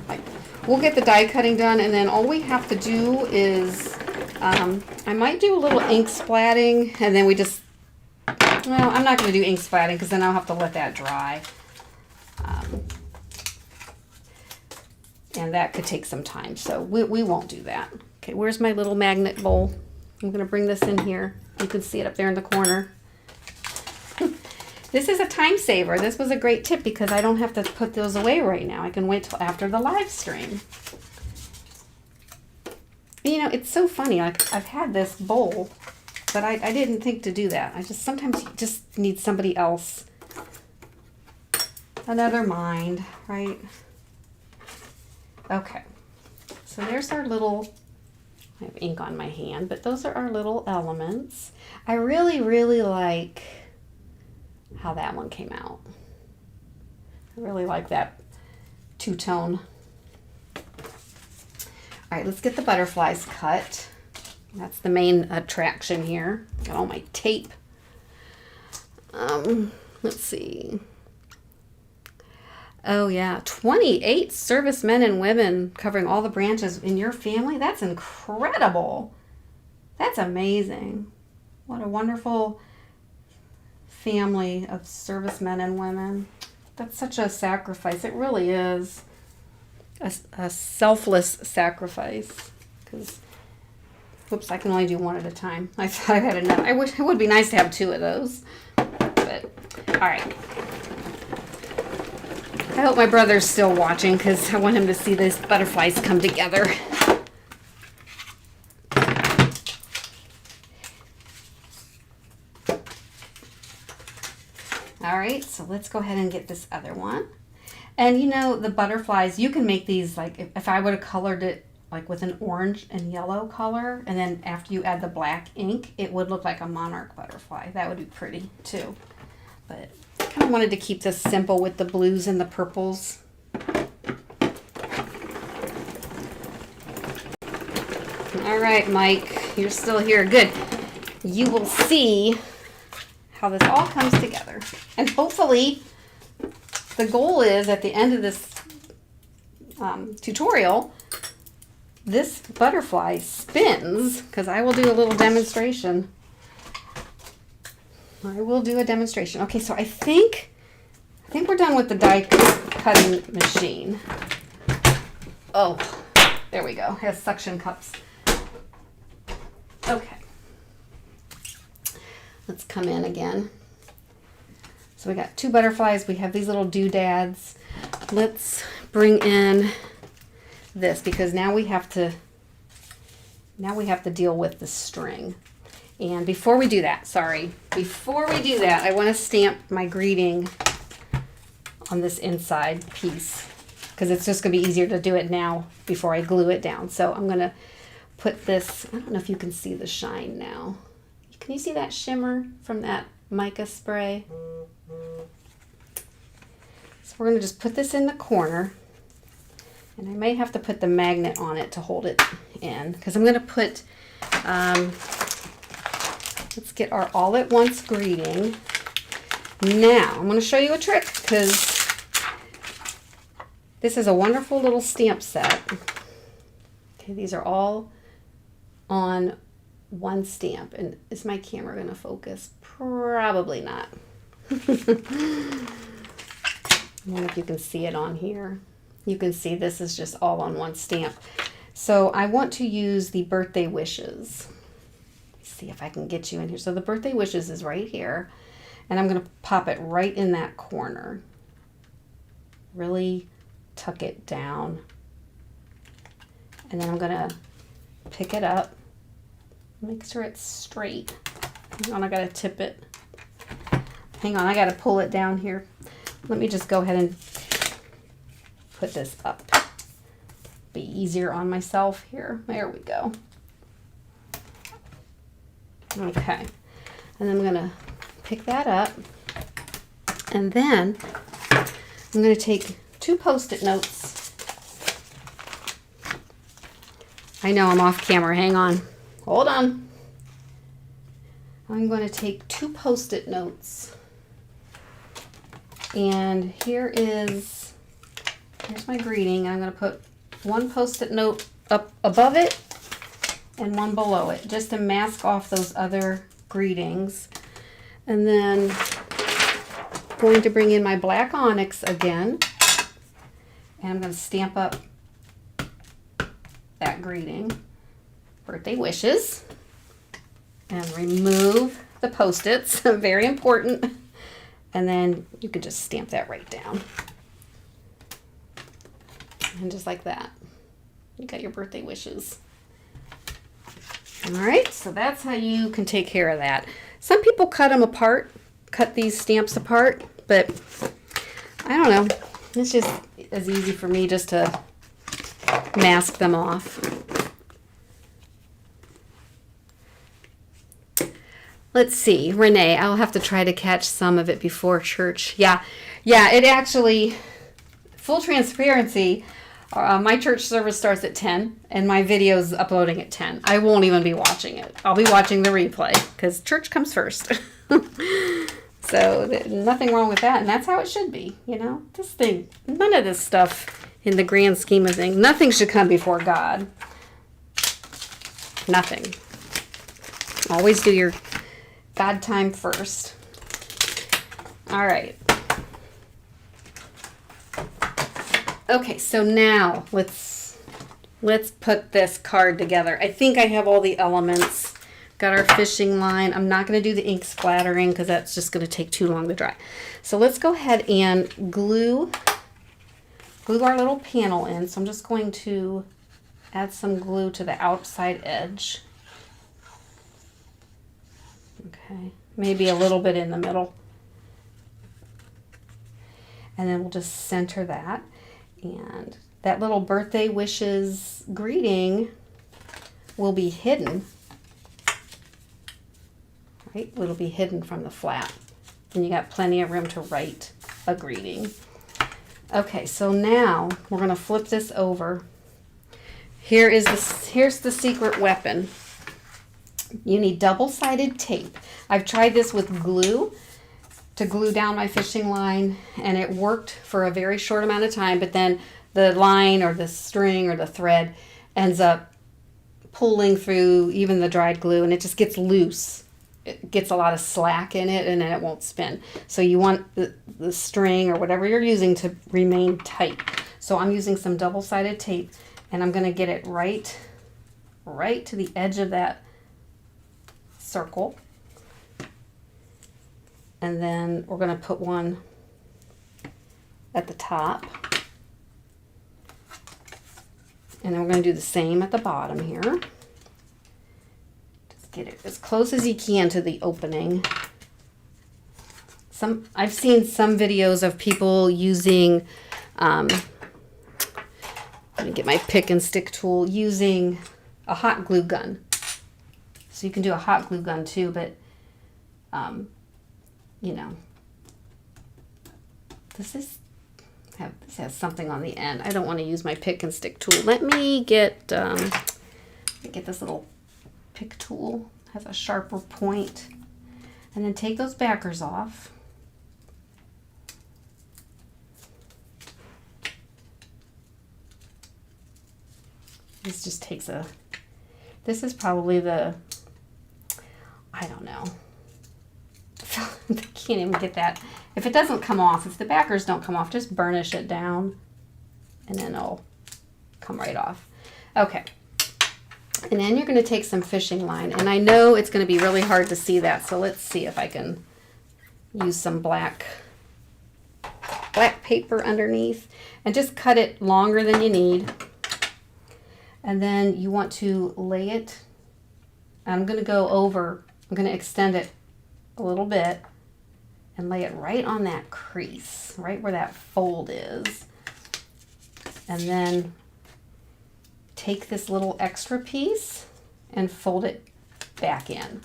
We'll get the die cutting done, and then all we have to do is, I might do a little ink splatting, and then we just, well, I'm not going to do ink splatting because then I'll have to let that dry. And that could take some time, so we won't do that. Okay, where's my little magnet bowl? I'm going to bring this in here. You can see it up there in the corner. This is a time saver. This was a great tip because I don't have to put those away right now. I can wait till after the live stream. You know, it's so funny. I've had this bowl, but I didn't think to do that. Sometimes you just need somebody else. Another mind, right? Okay. So there's our little I have ink on my hand, but those are our little elements. I really, really like how that one came out. I really like that two-tone. All right, let's get the butterflies cut. That's the main attraction here. Got all my tape. Let's see. Oh yeah, 28 servicemen and women covering all the branches in your family. That's incredible. That's amazing. What a wonderful family of servicemen and women. That's such a sacrifice. It really is a selfless sacrifice. Because, whoops, I can only do one at a time. I thought I had enough. I wish it would be nice to have two of those. But, all right. I hope my brother's still watching because I want him to see these butterflies come together. All right, so let's go ahead and get this other one. And you know, the butterflies, you can make these like, if I would have colored it like with an orange and yellow color, and then after you add the black ink, it would look like a monarch butterfly. That would be pretty too. But I kind of wanted to keep this simple with the blues and the purples. All right, Mike, you're still here. Good. You will see how this all comes together. And hopefully, the goal is at the end of this tutorial, this butterfly spins, because I will do a little demonstration. I will do a demonstration. Okay, so I think we're done with the die cutting machine. Oh, there we go. It has suction cups. Okay. Let's come in again. So we got two butterflies. We have these little doodads. Let's bring in this because now we have to deal with the string. And before we do that, I want to stamp my greeting on this inside piece because it's just going to be easier to do it now before I glue it down. So I'm going to put this, I don't know if you can see the shine now. Can you see that shimmer from that mica spray? So we're going to just put this in the corner. And I may have to put the magnet on it to hold it in because I'm going to put, let's get our all at once greeting. Now, I'm going to show you a trick because this is a wonderful little stamp set. Okay, these are all on one stamp. And is my camera going to focus? Probably not. I wonder if you can see it on here. You can see this is just all on one stamp. So I want to use the birthday wishes. Let's see if I can get you in here. So the birthday wishes is right here. And I'm going to pop it right in that corner. Really tuck it down. And then I'm going to pick it up. Make sure it's straight. Hang on, I got to tip it. Hang on, I got to pull it down here. Let me just go ahead and put this up. Be easier on myself here. There we go. Okay. And then I'm going to pick that up. And then I'm going to take two Post-it notes. I know I'm off camera. Hang on. Hold on. I'm going to take two Post-it notes. And here's my greeting. I'm going to put one Post-it note up above it and one below it just to mask off those other greetings. And then I'm going to bring in my black onyx again. And I'm going to stamp up that greeting. Birthday wishes. And remove the Post-its. Very important. And then you could just stamp that right down. And just like that, you got your birthday wishes. All right, so that's how you can take care of that. Some people cut them apart, cut these stamps apart, but I don't know. It's just as easy for me just to mask them off. Let's see, Renee, I'll have to try to catch some of it before church. Yeah, it actually, full transparency, my church service starts at 10 and my video's uploading at 10. I won't even be watching it. I'll be watching the replay because church comes first. So nothing wrong with that, and that's how it should be, you know? This thing, none of this stuff in the grand scheme of things, nothing should come before God. Nothing. Always do your God time first. All right. Okay, so now let's put this card together. I think I have all the elements. Got our fishing line. I'm not going to do the ink splattering because that's just going to take too long to dry. So let's go ahead and glue our little panel in. So I'm just going to add some glue to the outside edge. Okay, maybe a little bit in the middle. And then we'll just center that. And that little birthday wishes greeting will be hidden. Right? It'll be hidden from the flap. And you got plenty of room to write a greeting. Okay, so now we're going to flip this over. Here's the secret weapon. You need double-sided tape. I've tried this with glue to glue down my fishing line, and it worked for a very short amount of time, but then the line or the string or the thread ends up pulling through even the dried glue, and it just gets loose. It gets a lot of slack in it, and then it won't spin. So you want the string or whatever you're using to remain tight. So I'm using some double-sided tape, and I'm going to get it right to the edge of that circle. And then we're going to put one at the top. And then we're going to do the same at the bottom here. Get it as close as you can to the opening. I've seen some videos of people using, let me get my pick and stick tool, using a hot glue gun. So you can do a hot glue gun too, but you know, this has something on the end. I don't want to use my pick and stick tool. Let me get this little pick tool, has a sharper point, and then take those backers off. This just takes this is probably I don't know. I can't even get that. If it doesn't come off, if the backers don't come off, just burnish it down and then it'll come right off. Okay. And then you're going to take some fishing line, and I know it's going to be really hard to see that, so let's see if I can use some black paper underneath and just cut it longer than you need. And then you want to lay it. I'm going to extend it a little bit and lay it right on that crease, right where that fold is. And then take this little extra piece and fold it back in.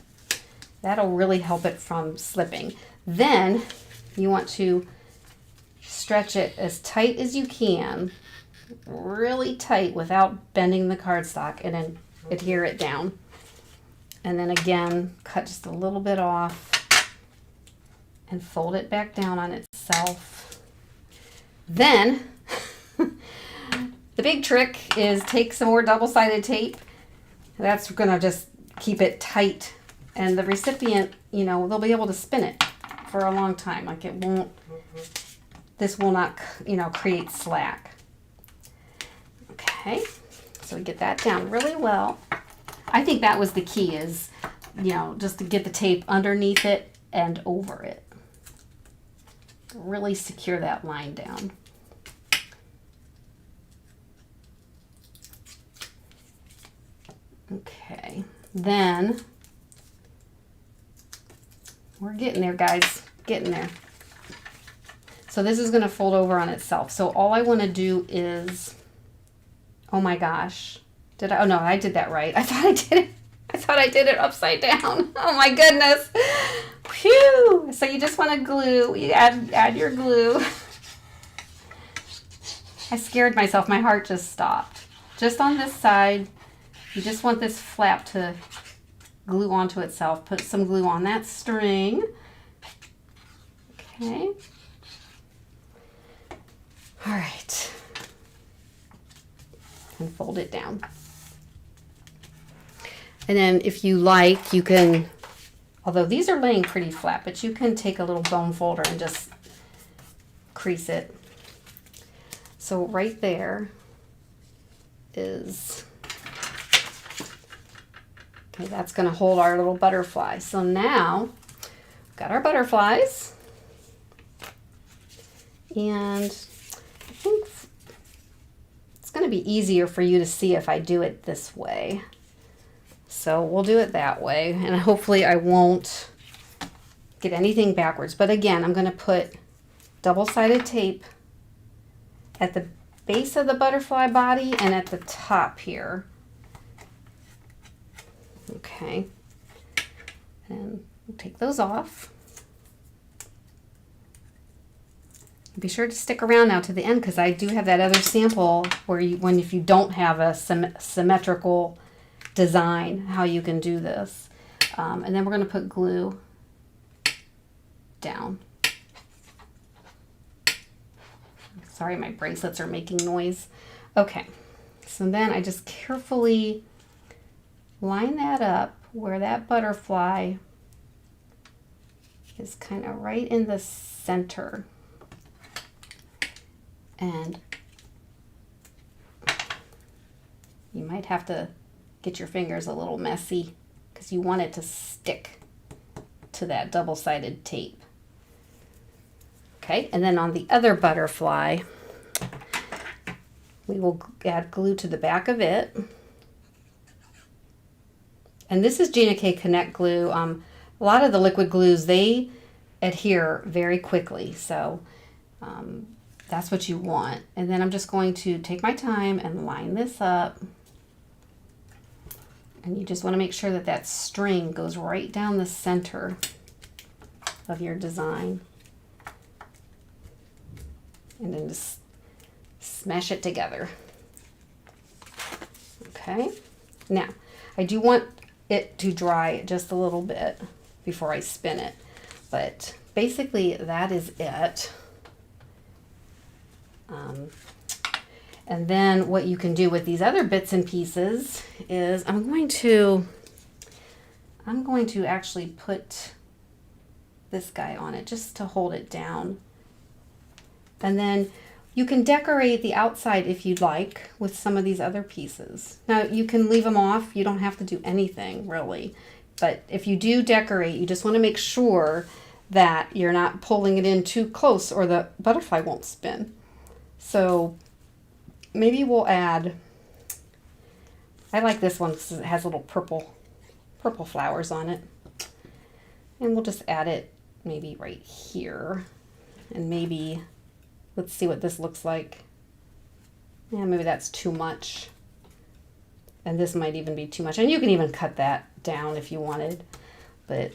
That'll really help it from slipping. Then you want to stretch it as tight as you can, really tight without bending the cardstock, and then adhere it down. And then again, cut just a little bit off and fold it back down on itself. Then the big trick is take some more double-sided tape. That's going to just keep it tight, and the recipient, you know, they'll be able to spin it for a long time. Like this will not, you know, create slack. Okay, so we get that down really well. I think that was the key, is, you know, just to get the tape underneath it and over it. Really secure that line down. Okay, then we're getting there, guys, getting there. So this is going to fold over on itself. So all I want to do is, oh my gosh, oh no, I did that right. I thought I did it. I thought I did it upside down. Oh my goodness. Phew. So you just want to glue. You add your glue. I scared myself. My heart just stopped. Just on this side, you just want this flap to glue onto itself. Put some glue on that string. Okay. All right. And fold it down. And then if you like, you can, although these are laying pretty flat, but you can take a little bone folder and just crease it. So right there is, okay, that's going to hold our little butterfly. So now we've got our butterflies, and I think it's going to be easier for you to see if I do it this way. So we'll do it that way, and hopefully I won't get anything backwards. But again, I'm going to put double-sided tape at the base of the butterfly body and at the top here. Okay, and we'll take those off. Be sure to stick around now to the end, because I do have that other sample where if you don't have a symmetrical design, how you can do this. And then we're going to put glue down. Sorry, my bracelets are making noise. Okay, so then I just carefully line that up where that butterfly is kind of right in the center. And you might have to get your fingers a little messy because you want it to stick to that double-sided tape. Okay, and then on the other butterfly, we will add glue to the back of it. And this is Gina K Connect glue. A lot of the liquid glues, they adhere very quickly, so that's what you want. And then I'm just going to take my time and line this up. And you just want to make sure that that string goes right down the center of your design. And then just smash it together. Okay. Now, I do want it to dry just a little bit before I spin it. But basically, that is it. And then what you can do with these other bits and pieces is I'm going to actually put this guy on it just to hold it down. And then you can decorate the outside if you'd like with some of these other pieces. Now you can leave them off. You don't have to do anything really. But if you do decorate, you just want to make sure that you're not pulling it in too close or the butterfly won't spin. So maybe we'll add, I like this one because it has little purple flowers on it. And we'll just add it maybe right here. And maybe, let's see what this looks like. Yeah, maybe that's too much. And this might even be too much. And you can even cut that down if you wanted. But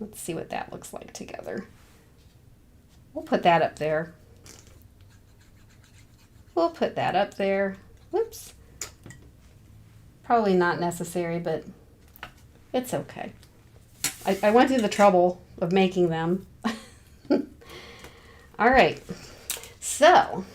let's see what that looks like together. We'll put that up there. We'll put that up there. Whoops. Probably not necessary, but it's okay. I went through the trouble of making them. All right, so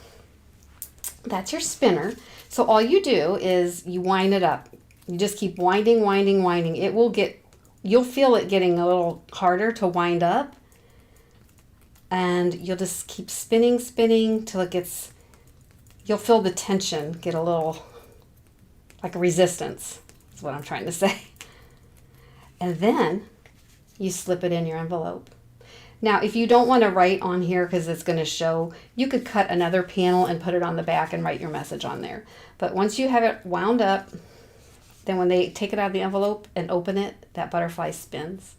that's your spinner. So all you do is you wind it up. You just keep winding, winding, winding. It will get, you'll feel it getting a little harder to wind up. And you'll just keep spinning, spinning till it gets, you'll feel the tension get a little, like a resistance, is what I'm trying to say. And then you slip it in your envelope. Now, if you don't want to write on here because it's going to show, you could cut another panel and put it on the back and write your message on there. But once you have it wound up, then when they take it out of the envelope and open it, that butterfly spins.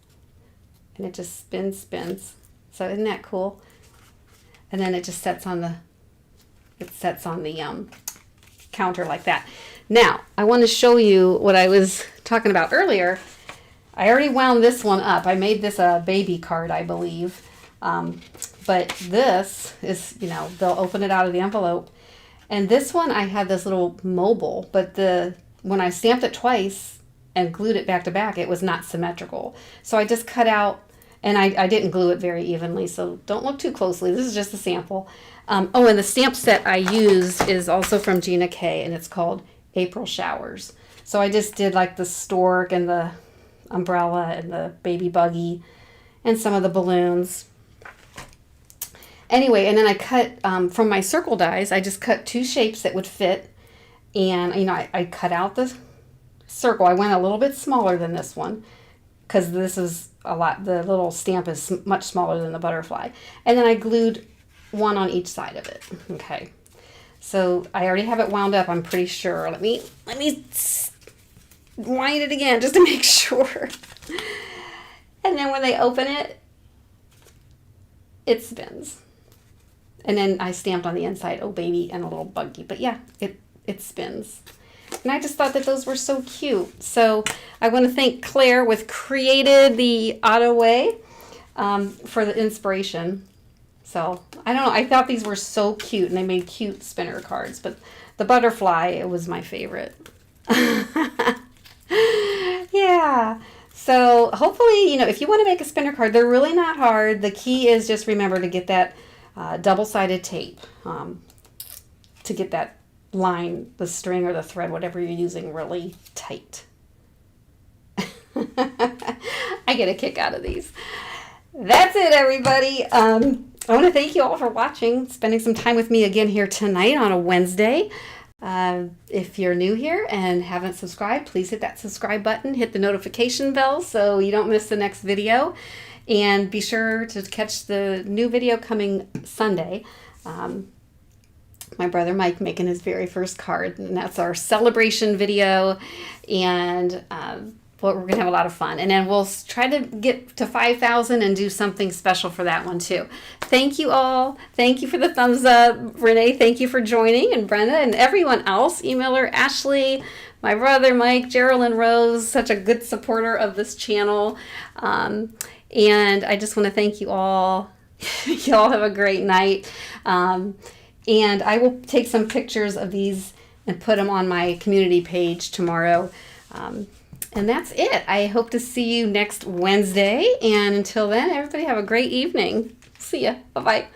And it just spins, spins. So isn't that cool? And then it just sets on the, counter like that. Now, I want to show you what I was talking about earlier. I already wound this one up. I made this a baby card, I believe. But this is, you know, they'll open it out of the envelope. And this one, I had this little mobile, but when I stamped it twice and glued it back to back, it was not symmetrical. So I just cut out, and I didn't glue it very evenly, so don't look too closely. This is just a sample. Oh, and the stamp set I used is also from Gina K, and it's called April Showers. So I just did like the stork and the umbrella and the baby buggy and some of the balloons. Anyway, and then I cut from my circle dies, I just cut 2 shapes that would fit. And, you know, I cut out the circle. I went a little bit smaller than this one because this is a lot, the little stamp is much smaller than the butterfly. And then I glued one on each side of it. Okay. So I already have it wound up, I'm pretty sure. Let me wind it again just to make sure. And then when they open it, it spins. And then I stamped on the inside, oh baby, and a little buggy. But yeah, it spins. And I just thought that those were so cute. So I want to thank Claire with Created the Auto Way for the inspiration. So I don't know, I thought these were so cute, and they made cute spinner cards. But the butterfly, it was my favorite. Yeah. So hopefully, you know, if you want to make a spinner card, they're really not hard. The key is just remember to get that double-sided tape to get that line, the string or the thread, whatever you're using, really tight. I get a kick out of these. That's it, everybody. I want to thank you all for watching, spending some time with me again here tonight on a Wednesday. If you're new here and haven't subscribed, please hit that subscribe button, hit the notification bell so you don't miss the next video. And be sure to catch the new video coming Sunday. My brother Mike making his very first card, and that's our celebration video. And we're going to have a lot of fun. And then we'll try to get to 5,000 and do something special for that one too. Thank you all. Thank you for the thumbs up. Renee, thank you for joining. And Brenda and everyone else, emailer Ashley, my brother Mike, Geraldine Rose, such a good supporter of this channel. And I just want to thank you all. You all have a great night. And I will take some pictures of these and put them on my community page tomorrow. And that's it. I hope to see you next Wednesday. And until then, everybody have a great evening. See ya. Bye-bye.